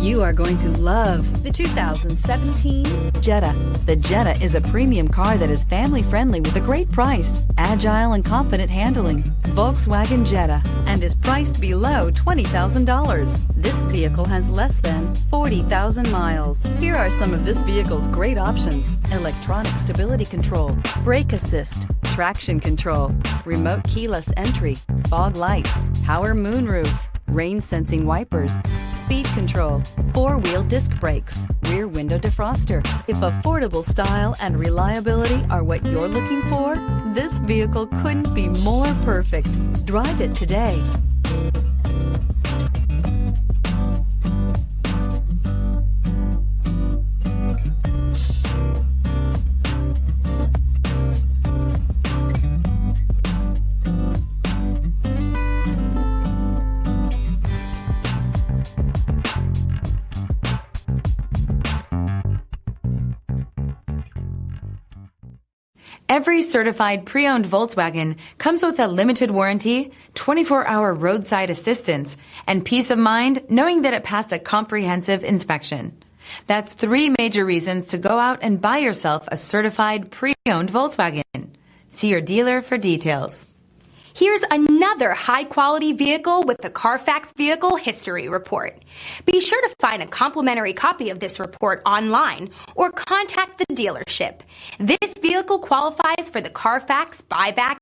You are going to love the 2017 Jetta. The Jetta is a premium car that is family-friendly with a great price, agile and confident handling. Volkswagen Jetta, and is priced below $20,000. This vehicle has less than 40,000 miles. Here are some of this vehicle's great options: electronic stability control, brake assist, traction control, remote keyless entry, fog lights, power moonroof, rain sensing wipers, speed control, four-wheel disc brakes, rear window defroster. If affordable style and reliability are what you're looking for, this vehicle couldn't be more perfect. Drive it today. Every certified pre-owned Volkswagen comes with a limited warranty, 24-hour roadside assistance, and peace of mind knowing that it passed a comprehensive inspection. That's 3 major reasons to go out and buy yourself a certified pre-owned Volkswagen. See your dealer for details. Here's another high-quality vehicle with the CARFAX Vehicle History Report. Be sure to find a complimentary copy of this report online or contact the dealership. This vehicle qualifies for the CARFAX Buyback